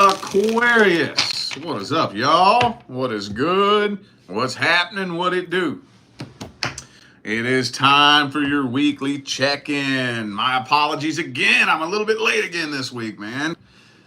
Aquarius, what is up, y'all? What is good? What's happening? What it do? It is time for your weekly check-in. My apologies again. I'm a little bit late again this week, man.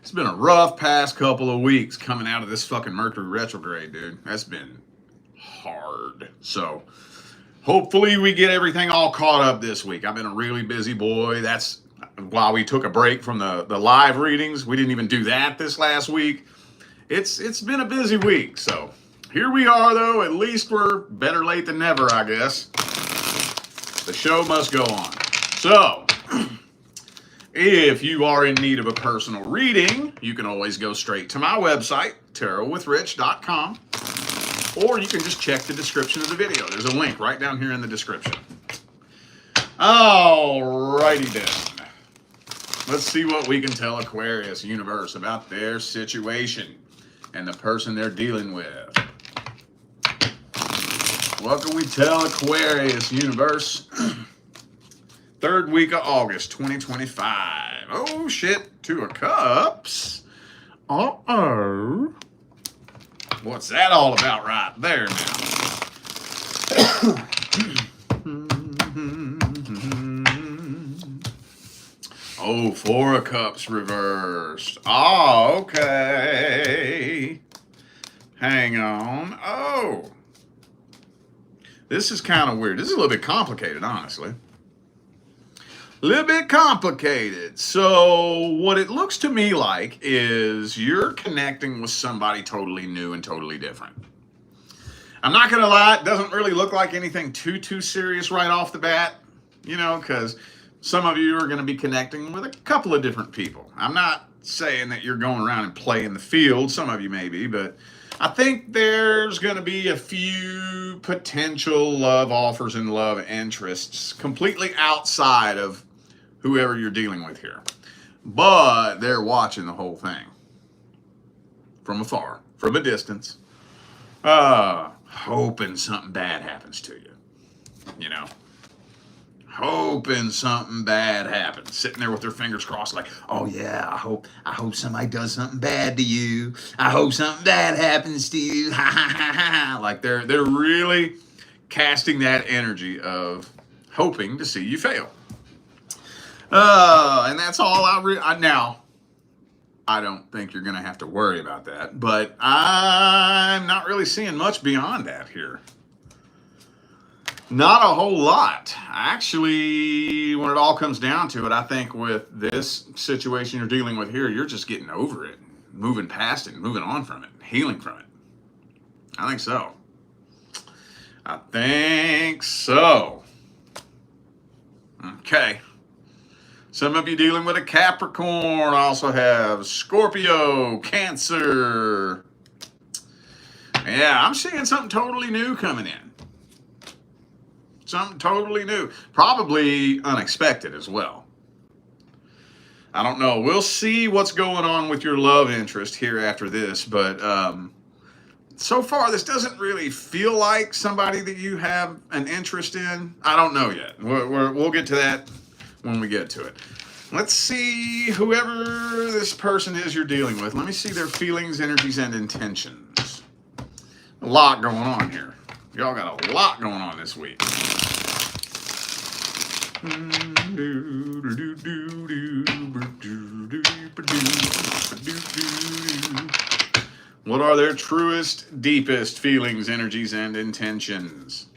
It's been a rough past couple of weeks coming out of this fucking Mercury retrograde, dude. That's been hard. So hopefully we get everything all caught up this week. I've been a really busy boy. That's while we took a break from the live readings. We didn't even do that this last week. It's been a busy week. So here we are, though. At least we're better late than never, I guess. The show must go on. So if you are in need of a personal reading, you can always go straight to my website, tarotwithrich.com, or you can just check the description of the video. There's a link right down here in the description. Alrighty then. Let's see what we can tell Aquarius universe about their situation and the person they're dealing with. What can we tell Aquarius universe? Third week of August, 2025. Oh shit, Two of Cups. Uh-oh. What's that all about right there now? Oh, Four of Cups reversed. Oh, okay. Hang on. Oh. This is kind of weird. This is a little bit complicated, honestly. A little bit complicated. So what it looks to me like is you're connecting with somebody totally new and totally different. I'm not going to lie. It doesn't really look like anything too serious right off the bat, you know, because some of you are going to be connecting with a couple of different people. I'm not saying that you're going around and playing the field. Some of you may be, but I think there's going to be a few potential love offers and love interests completely outside of whoever you're dealing with here. But they're watching the whole thing from afar, from a distance, hoping something bad happens to you, you know. Hoping something bad happens, sitting there with their fingers crossed, like, oh yeah, I hope somebody does something bad to you. I hope something bad happens to you. Ha ha ha ha. Like they're really casting that energy of hoping to see you fail. And that's all now. I don't think you're gonna have to worry about that, but I'm not really seeing much beyond that here. Not a whole lot. Actually, when it all comes down to it, I think with this situation you're dealing with here, you're just getting over it, moving past it, moving on from it, healing from it. I think so. I think so. Okay. Some of you dealing with a Capricorn also have Scorpio, Cancer. Yeah, I'm seeing something totally new coming in. Something totally new. Probably unexpected as well. I don't know. We'll see what's going on with your love interest here after this. But so far, this doesn't really feel like somebody that you have an interest in. I don't know yet. We'll get to that when we get to it. Let's see whoever this person is you're dealing with. Let me see their feelings, energies, and intentions. A lot going on here. Y'all got a lot going on this week. What are their truest, deepest feelings, energies, and intentions?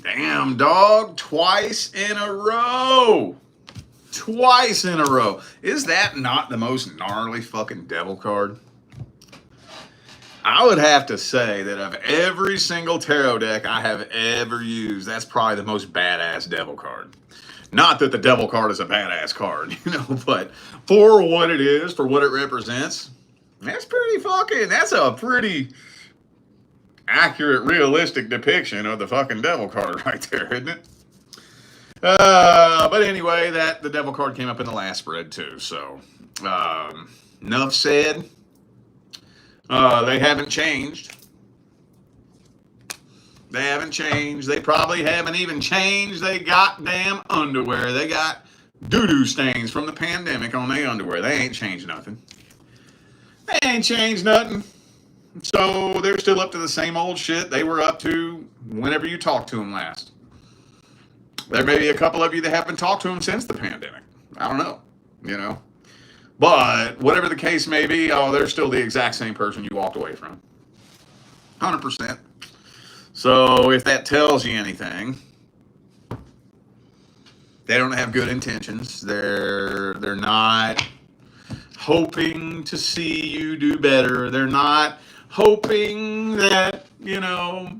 Damn, dog. Twice in a row. Twice in a row. Is that not the most gnarly fucking devil card? I would have to say that of every single tarot deck I have ever used, that's probably the most badass devil card. Not that the devil card is a badass card, you know, but for what it is, for what it represents, that's a pretty accurate, realistic depiction of the fucking devil card right there, isn't it? But anyway, the devil card came up in the last spread too. So enough said. They haven't changed. They haven't changed. They probably haven't even changed their goddamn underwear. They got doo-doo stains from the pandemic on their underwear. They ain't changed nothing. They ain't changed nothing. So they're still up to the same old shit they were up to whenever you talked to them last. There may be a couple of you that haven't talked to them since the pandemic. I don't know, you know. But whatever the case may be, they're still the exact same person you walked away from. 100%. So if that tells you anything, they don't have good intentions. They're not hoping to see you do better. They're not hoping that, you know,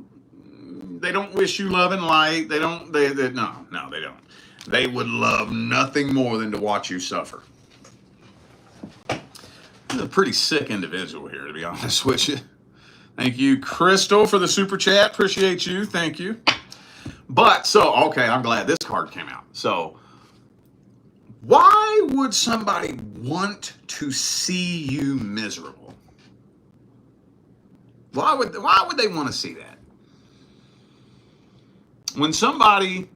they don't wish you love and light. No, they don't. They would love nothing more than to watch you suffer. He's a pretty sick individual here, to be honest with you. Thank you, Crystal, for the super chat. Appreciate you. Thank you. But, okay, I'm glad this card came out. So, why would somebody want to see you miserable? Why would they want to see that? When somebody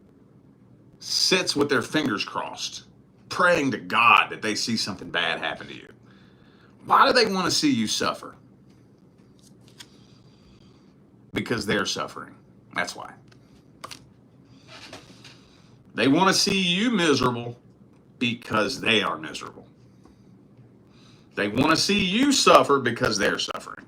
sits with their fingers crossed, praying to God that they see something bad happen to you, why do they want to see you suffer? Because they're suffering. That's why. They want to see you miserable because they are miserable. They want to see you suffer because they're suffering.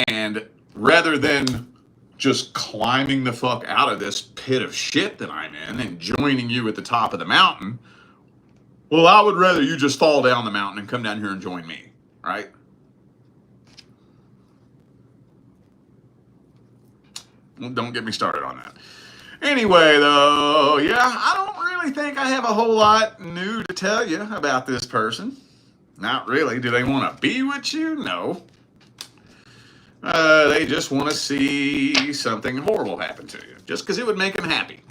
And rather than just climbing the fuck out of this pit of shit that I'm in and joining you at the top of the mountain, well, I would rather you just fall down the mountain and come down here and join me, right? Well, don't get me started on that. Anyway, though, yeah, I don't really think I have a whole lot new to tell you about this person. Not really. Do they want to be with you? No. They just want to see something horrible happen to you. Just because it would make them happy.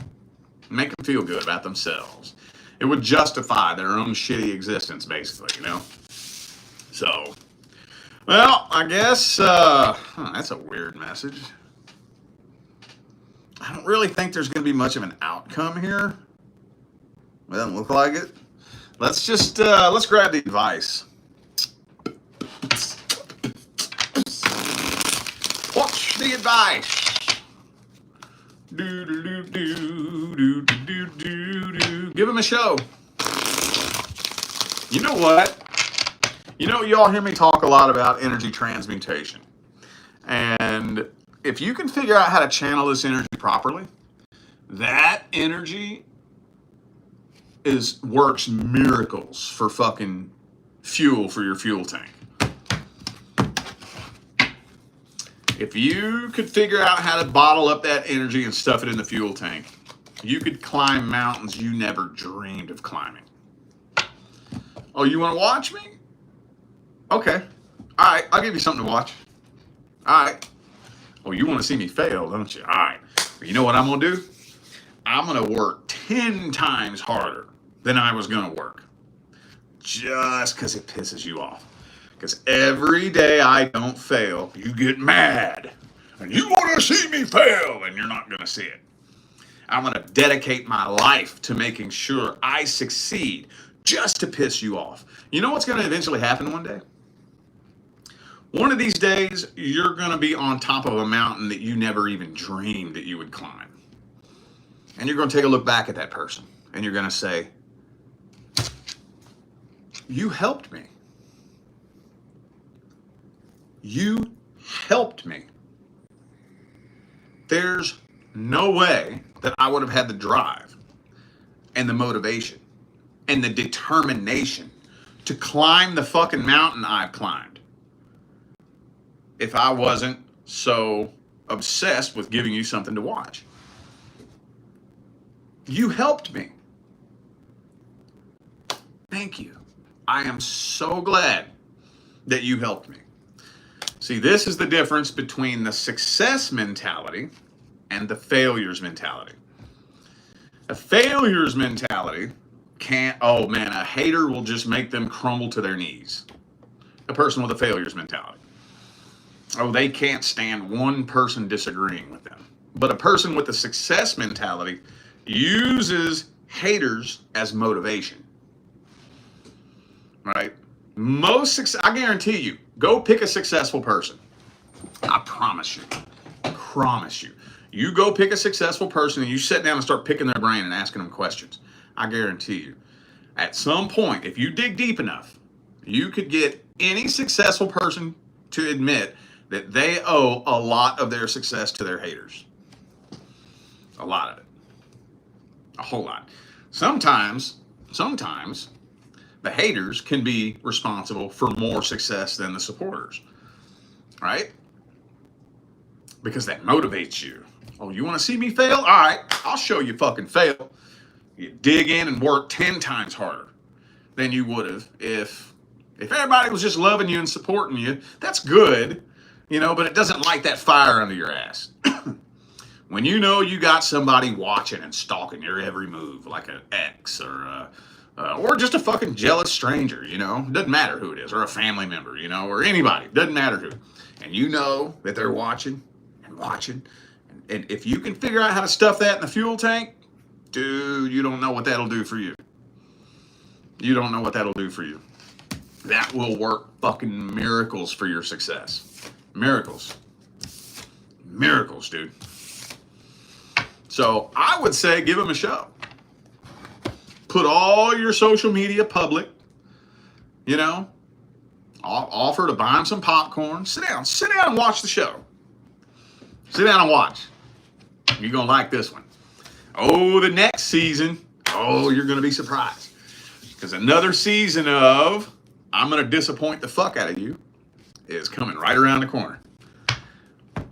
Make them feel good about themselves. It would justify their own shitty existence, basically, you know? So, well, I guess, that's a weird message. I don't really think there's going to be much of an outcome here. It doesn't look like it. Let's just, let's grab the advice. What's the advice? Give him a show. You know what? You know, y'all hear me talk a lot about energy transmutation. And if you can figure out how to channel this energy properly, that energy works miracles for fucking fuel for your fuel tank. If you could figure out how to bottle up that energy and stuff it in the fuel tank, you could climb mountains you never dreamed of climbing. Oh, you want to watch me? Okay. All right, I'll give you something to watch. All right. Oh, you want to see me fail, don't you? All right. Well, you know what I'm going to do? I'm going to work 10 times harder than I was going to work. Just because it pisses you off. Because every day I don't fail, you get mad. And you want to see me fail, and you're not going to see it. I'm going to dedicate my life to making sure I succeed just to piss you off. You know what's going to eventually happen one day? One of these days, you're going to be on top of a mountain that you never even dreamed that you would climb. And you're going to take a look back at that person, and you're going to say, you helped me. You helped me. There's no way that I would have had the drive and the motivation and the determination to climb the fucking mountain I've climbed if I wasn't so obsessed with giving you something to watch. You helped me. Thank you. I am so glad that you helped me. See, this is the difference between the success mentality and the failures mentality. A failures mentality can't, oh man, a hater will just make them crumble to their knees. A person with a failures mentality. Oh, they can't stand one person disagreeing with them. But a person with a success mentality uses haters as motivation. Right? I guarantee you, go pick a successful person. I promise you. Promise you. You go pick a successful person and you sit down and start picking their brain and asking them questions. I guarantee you, at some point, if you dig deep enough, you could get any successful person to admit that they owe a lot of their success to their haters. A lot of it. A whole lot. Sometimes, the haters can be responsible for more success than the supporters. Right? Because that motivates you. Oh, you want to see me fail? All right, I'll show you fucking fail. You dig in and work 10 times harder than you would have if everybody was just loving you and supporting you. That's good. But it doesn't light that fire under your ass. When you know you got somebody watching and stalking your every move, like an ex or just a fucking jealous stranger, doesn't matter who it is, or a family member, or anybody, doesn't matter who, and you know that they're watching and watching, and if you can figure out how to stuff that in the fuel tank, dude, you don't know what that'll do for you. You don't know what that'll do for you. That will work fucking miracles for your success. Miracles, dude. So I would say give them a show. Put all your social media public. Offer to buy them some popcorn. Sit down and watch the show. Sit down and watch. You're gonna like this one. Oh, the next season. Oh, you're gonna be surprised. Because another season of I'm gonna disappoint the fuck out of you is coming right around the corner.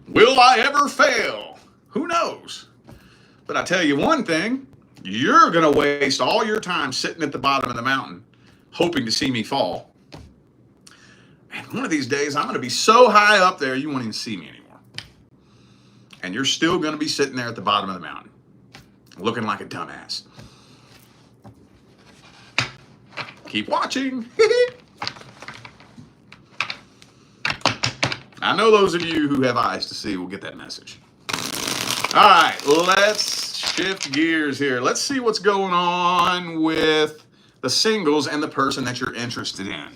Will I ever fail? Who knows? But I tell you one thing, you're going to waste all your time sitting at the bottom of the mountain hoping to see me fall. And one of these days, I'm going to be so high up there, you won't even see me anymore. And you're still going to be sitting there at the bottom of the mountain looking like a dumbass. Keep watching. I know those of you who have eyes to see will get that message. All right, let's shift gears here. Let's see what's going on with the singles and the person that you're interested in.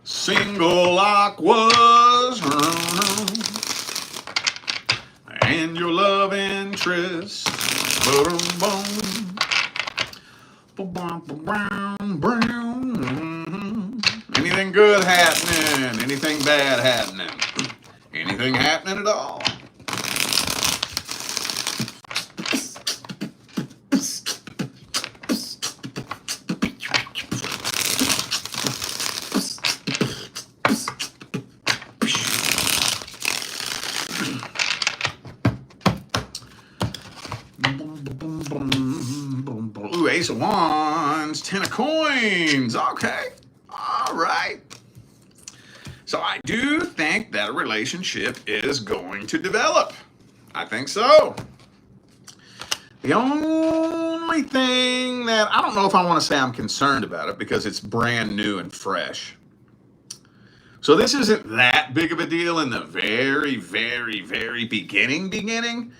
Single aquas and your love interest. Anything good happening? Anything bad happening? Anything happening at all? Ooh, Ace of Wands, 10 of Coins. Okay. All right. So I do think that a relationship is going to develop. I think so. The only thing that I don't know if I want to say I'm concerned about it because it's brand new and fresh. So this isn't that big of a deal in the very, very, very beginning,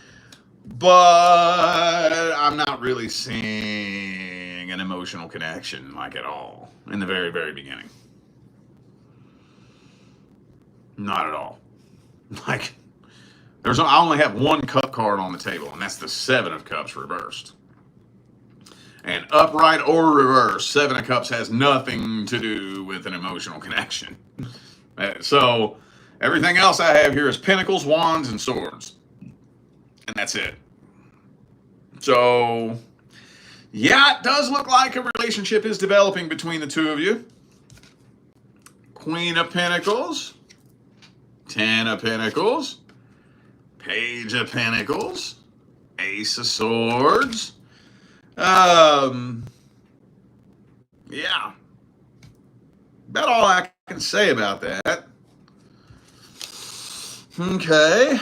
but I'm not really seeing an emotional connection like at all in the very, very beginning. Not at all. Like, I only have one cup card on the table, and that's the 7 of Cups reversed. And upright or reverse, 7 of Cups has nothing to do with an emotional connection. So everything else I have here is Pentacles, Wands, and Swords. And that's it. So, yeah, it does look like a relationship is developing between the two of you. Queen of Pentacles. 10 of Pentacles, Page of Pentacles, Ace of Swords. Yeah. About all I can say about that. Okay.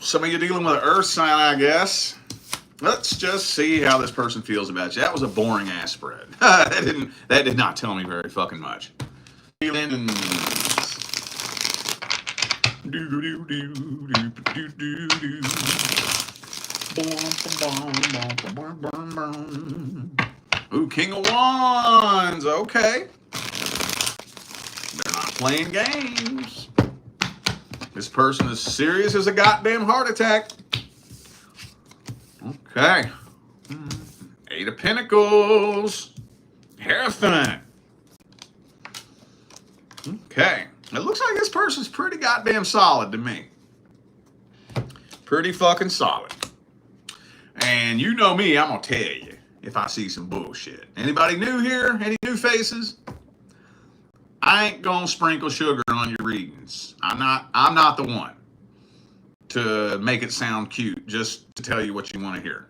some of you dealing with an earth sign, I guess. Let's just see how this person feels about you. That was a boring ass spread. That did not tell me very fucking much. Feelings. Ooh, King of Wands. Okay. They're not playing games. This person is serious as a goddamn heart attack. Okay. Eight of Pentacles. Hierophant. Okay. It looks like this person's pretty goddamn solid to me. Pretty fucking solid. And you know me, I'm going to tell you if I see some bullshit. Anybody new here? Any new faces? I ain't going to sprinkle sugar on your readings. I'm not the one to make it sound cute just to tell you what you want to hear.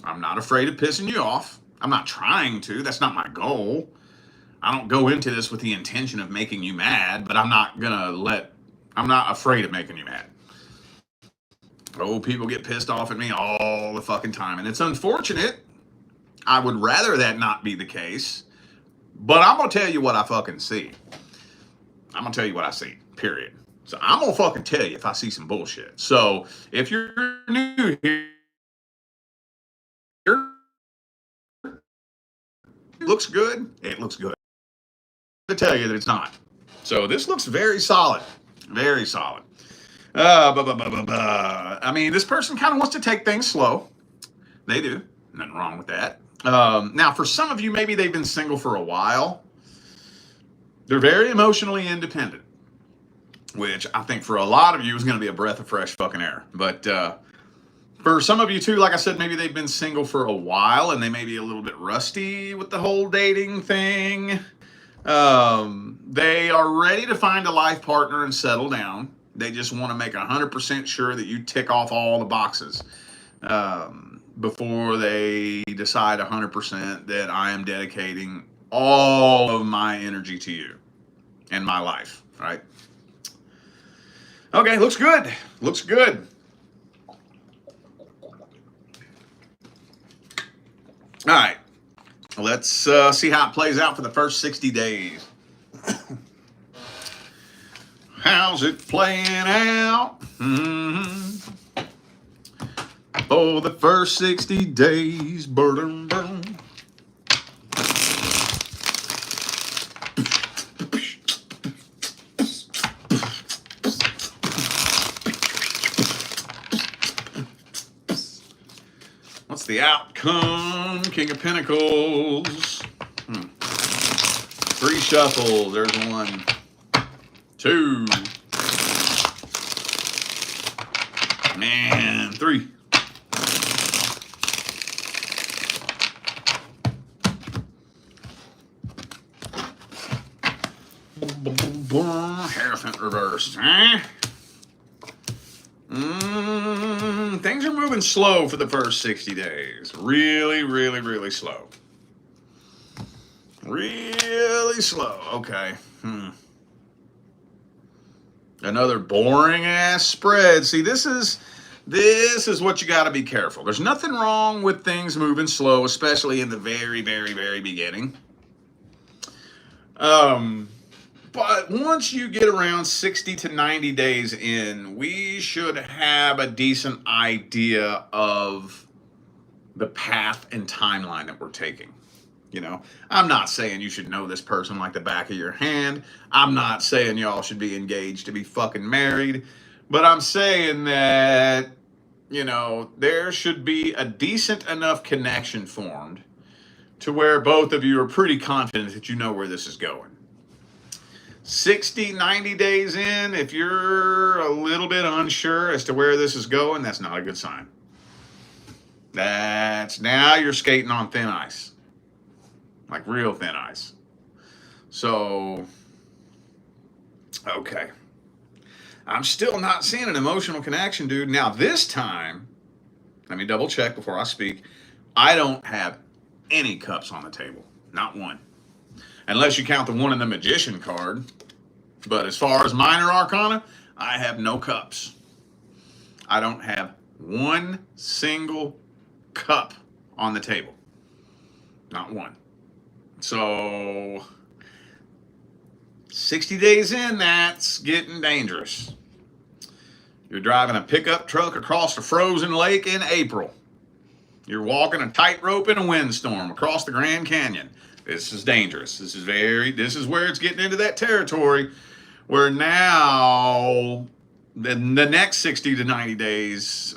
I'm not afraid of pissing you off. I'm not trying to. That's not my goal. I don't go into this with the intention of making you mad, but I'm not afraid of making you mad. Oh, people get pissed off at me all the fucking time. And it's unfortunate. I would rather that not be the case. But I'm going to tell you what I fucking see. I'm going to tell you what I see, period. So I'm going to fucking tell you if I see some bullshit. So if you're new here, it looks good. It looks good. To tell you that it's not. So this looks very solid. Very solid. I mean, this person kind of wants to take things slow. They do. Nothing wrong with that. Now, for some of you, maybe they've been single for a while. They're very emotionally independent, which I think for a lot of you is going to be a breath of fresh fucking air. But for some of you too, like I said, maybe they've been single for a while and they may be a little bit rusty with the whole dating thing. They are ready to find a life partner and settle down. They just want to make 100% sure that you tick off all the boxes before they decide 100% that I am dedicating all of my energy to you and my life, right? Okay, looks good. Looks good. All right, let's see how it plays out for the first 60 days. How's it playing out? Oh, the first 60 days. Burn, burn. What's the outcome? King of Pentacles. 3 shuffles. There's 1, 2, and 3. Hierophant reversed. Things are moving slow for the first 60 days. Really, really, really slow. Really slow. Okay. Another boring ass spread. See, this is what you got to be careful. There's nothing wrong with things moving slow, especially in the very, very, very beginning. But once you get around 60 to 90 days in, we should have a decent idea of the path and timeline that we're taking. You know, I'm not saying you should know this person like the back of your hand. I'm not saying y'all should be engaged to be fucking married. But I'm saying that, you know, there should be a decent enough connection formed to where both of you are pretty confident that you know where this is going. 60, 90 days in, if you're a little bit unsure as to where this is going, that's not a good sign. That's now you're skating on thin ice. Like real thin ice. So, okay. I'm still not seeing an emotional connection, dude. Now, this time, let me double check before I speak. I don't have any cups on the table. Not one. Unless you count the one in the Magician card. But as far as minor arcana, I have no cups. I don't have one single cup on the table. Not one. So 60 days in, that's getting dangerous. You're driving a pickup truck across a frozen lake in April. You're walking a tightrope in a windstorm across the Grand Canyon. This is dangerous. This is where it's getting into that territory where now the next 60 to 90 days,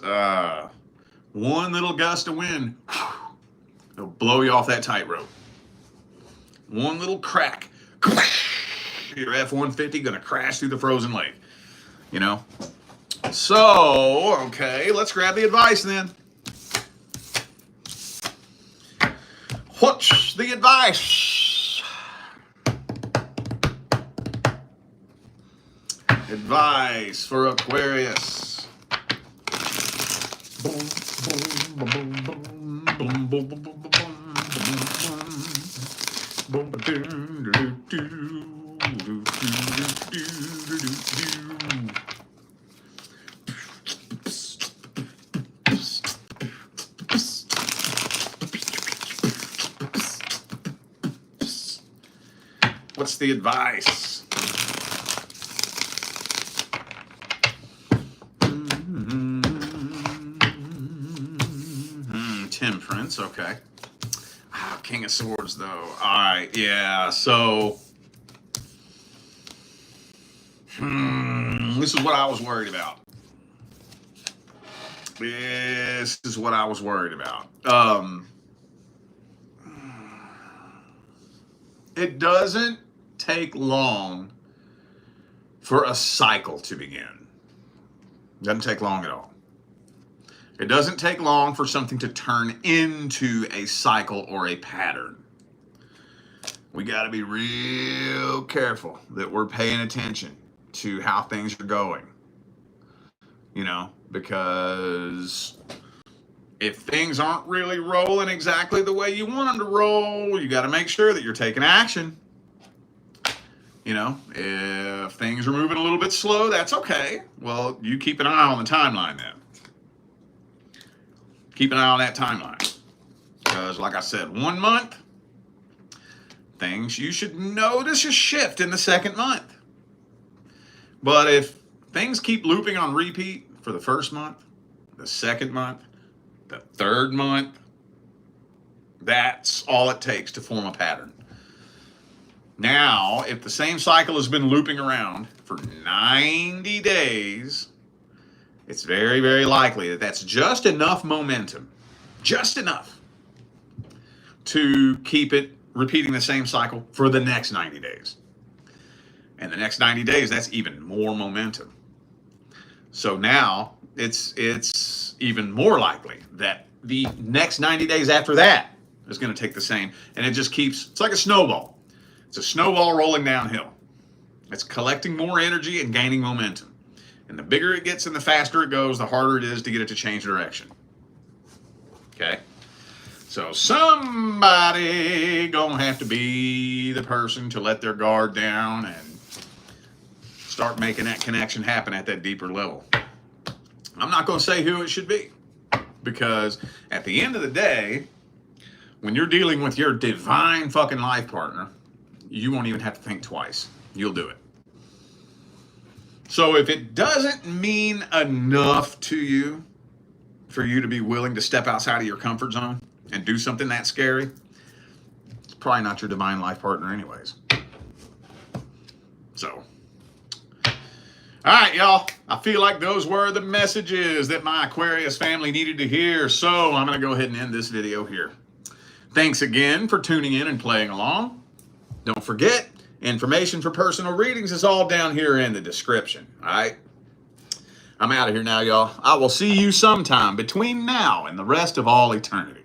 one little gust of wind, it'll blow you off that tightrope. One little crack, your F-150 gonna crash through the frozen lake, you know? So, okay, let's grab the advice then. What's the advice? Advice for Aquarius. What's the advice? Temperance, okay. King of Swords, though. All right, yeah, so... this is what I was worried about. This is what I was worried about. It doesn't take long for a cycle to begin. Doesn't take long at all. It doesn't take long for something to turn into a cycle or a pattern. We got to be real careful that we're paying attention to how things are going. You know, because if things aren't really rolling exactly the way you want them to roll, you got to make sure that you're taking action. You know, if things are moving a little bit slow, that's okay. Well, you keep an eye on the timeline then. Keep an eye on that timeline. Because like I said, 1 month, you should notice a shift in the second month. But if things keep looping on repeat for the first month, the second month, the third month, that's all it takes to form a pattern. Now, if the same cycle has been looping around for 90 days, it's very, very likely that that's just enough momentum, just enough to keep it repeating the same cycle for the next 90 days. And the next 90 days, that's even more momentum. So now it's even more likely that the next 90 days after that is going to take the same. And it just keeps, it's like a snowball. It's a snowball rolling downhill. It's collecting more energy and gaining momentum. And the bigger it gets and the faster it goes, the harder it is to get it to change direction. Okay? So somebody gonna have to be the person to let their guard down and start making that connection happen at that deeper level. I'm not gonna say who it should be, because at the end of the day, when you're dealing with your divine fucking life partner, you won't even have to think twice. You'll do it. So if it doesn't mean enough to you for you to be willing to step outside of your comfort zone and do something that scary, it's probably not your divine life partner anyways. So, all right, y'all. I feel like those were the messages that my Aquarius family needed to hear. So I'm going to go ahead and end this video here. Thanks again for tuning in and playing along. Don't forget, information for personal readings is all down here in the description. All right? I'm out of here now, y'all. I will see you sometime between now and the rest of all eternity.